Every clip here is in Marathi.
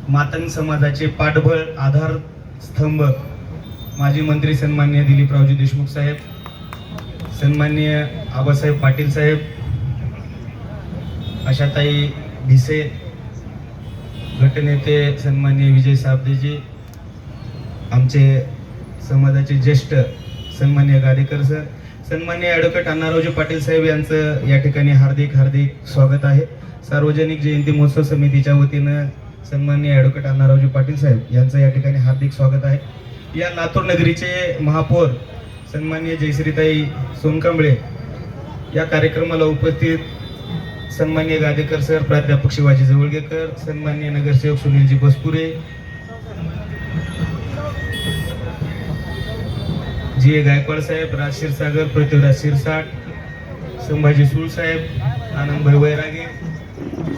मातंग समाजाचे पाठबळ आधार स्तंभ माजी मंत्री सन्माननीय दिलीपरावजी देशमुख साहेब, सन्माननीय आबासाहेब पाटील साहेब, आशाताई भिसे, गटनेते सन्माननीय विजय साबदेजी, आमचे समाजाचे ज्येष्ठ सन्माननीय गादेकर सर, सन्माननीय ॲडव्होकेट अण्णारावजी पाटील साहेब यांचं या ठिकाणी हार्दिक स्वागत आहे. सार्वजनिक जयंती महोत्सव समितीच्या वतीनं सन्माननीय ॲडव्होकेट अण्णारावजी पाटील साहेब यांचं या ठिकाणी हार्दिक स्वागत आहे. या लातूर नगरीचे महापौर सन्माननीय जयश्रीताई सोनकांबळे या कार्यक्रमाला उपस्थित सन्माननीय गादेकर सर, प्राध्यापक शिवाजी जवळगेकर, सन्माननीय नगरसेवक सुनीलजी बसपुरे, जी ए गायकवाड साहेब, राज क्षीरसागर, पृथ्वीराज शिरसाट, संभाजी सूळ साहेब, आनंदभाई वैरागे,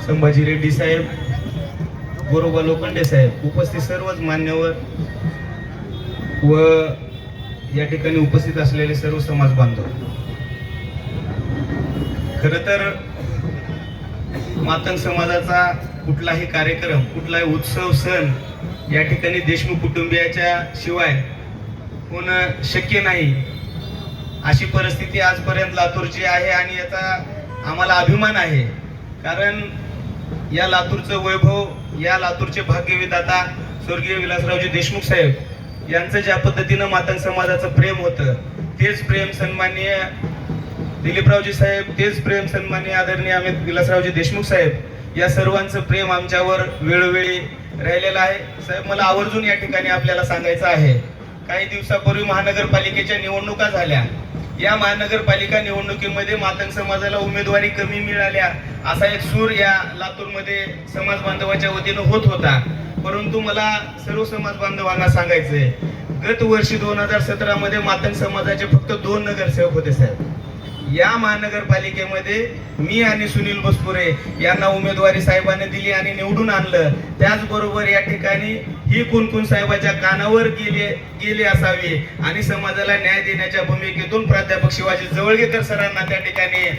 संभाजी रेड्डी साहेब, गोरोबा लोखंडे साहेब, उपस्थित सर्वच मान्यवर व या ठिकाणी उपस्थित असलेले सर्व समाज बांधव. खरं तर मातंग समाजाचा कुठलाही कार्यक्रम, कुठलाही उत्सव, सण या ठिकाणी देशमुख कुटुंबियाच्या शिवाय होणं शक्य नाही, अशी परिस्थिती आजपर्यंत लातूरची आहे आणि याचा आम्हाला अभिमान आहे. कारण या लातूरचं वैभव, या लातूरचे भाग्यविधाता स्वर्गीय विलासरावजी देशमुख साहेब यांचं ज्या पद्धतीनं मातंग समाजाचं प्रेम होतं, तेच प्रेम सन्माननीय दिलीपरावजी साहेब, तेच प्रेम सन्माननीय आदरणीय अमित विलासरावजी देशमुख साहेब या सर्वांचं प्रेम आमच्यावर वेळोवेळी राहिलेलं आहे. साहेब, मला आवर्जून या ठिकाणी आपल्याला सांगायचं आहे, काही दिवसापूर्वी महानगरपालिकेच्या निवडणुका झाल्या. या महानगरपालिका निवडणुकीमध्ये मातंग समाजाला उमेदवारी कमी मिळाल्या असा एक सूर या लातूरमध्ये समाज बांधवाच्या वतीनं होत होता. परंतु मला सर्व समाज बांधवांना सांगायचंय, गत वर्षी 2017 मध्ये मातंग समाजाचे फक्त 2 नगरसेवक होते साहेब. या महानगरपालिकेमध्ये मी आणि सुनील बसपुरे यांना उमेदवारी साहेबांनी दिली आणि निवडून आणलं. त्याचबरोबर या ठिकाणी ही कुणकुण साहेबाच्या कानावर गेली असावी आणि समाजाला न्याय देण्याच्या भूमिकेतून प्राध्यापक शिवाजी जवळगेकर सरांना त्या ठिकाणी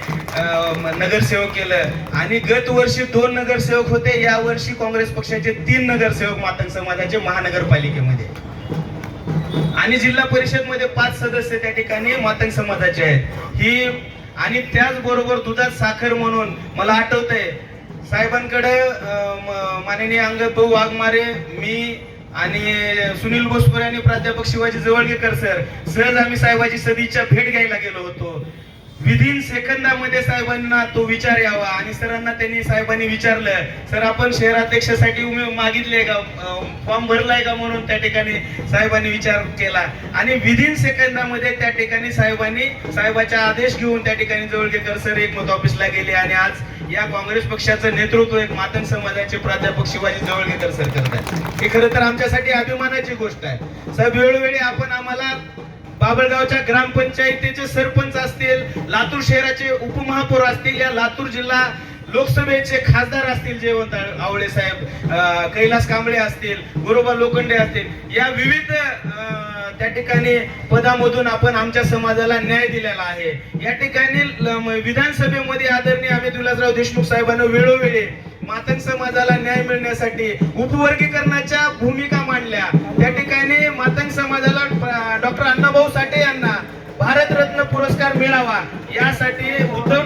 नगरसेवक केलं. आणि गत वर्षी 2 नगरसेवक होते, या वर्षी काँग्रेस पक्षाचे 3 नगरसेवक मातंग समाजाचे महानगरपालिकेमध्ये, आणि जिल्हा परिषद मध्ये 5 सदस्य त्या ठिकाणी मातंग समाजाचे आहेत. ही आणि त्याचबरोबर दुधात साखर म्हणून मला आठवतंय साहेबांकडे माननीय अंगद भाऊ वाघमारे, मी आणि सुनील बसपुरे आणि प्राध्यापक शिवाजी जवळगेकर सर सहज आम्ही साहेबाची सदिच्छा भेट घ्यायला गेलो होतो. विदिन सेकंदामध्ये साहेबांना तो विचार यावा आणि सरांना त्यांनी साहेबांनी विचारलं, सर आपण शहराध्यक्षासाठी मागितले का, फॉर्म भरलाय का, म्हणून त्या ठिकाणी साहेबांनी विचार केला आणि विदिन सेकंदामध्ये त्या ठिकाणी साहेबाचा आदेश घेऊन त्या ठिकाणी जवळगेकर सर एकमत ऑफिसला गेले आणि आज या काँग्रेस पक्षाचं नेतृत्व एक मातंग समाजाचे प्राध्यापक शिवाजी जवळगेकर सर करतात. हे खरं तर आमच्यासाठी अभिमानाची गोष्ट आहे. साहेब, वेळोवेळी आपण आम्हाला बाबळगावच्या ग्रामपंचायतीचे सरपंच असतील, लातूर शहराचे उपमहापौर असतील, या लातूर जिल्हा लोकसभेचे खासदार असतील, जयवंत आवळे साहेब, कैलास कांबळे असतील, गोरोबा लोखंडे असतील, या विविध त्या ठिकाणी पदामधून आपण आमच्या समाजाला न्याय दिलेला आहे. या ठिकाणी विधानसभेमध्ये आदरणीय अमित विलासराव देशमुख साहेबांना वेळोवेळी मातंग समाजाला न्याय मिळण्यासाठी उपवर्गीकरणाच्या भूमिका मांडल्या. त्या ठिकाणी मातंग समाजाला डॉक्टर अण्णाभाऊ साठे यांना भारतरत्न पुरस्कार मिळावा यासाठी उद्धव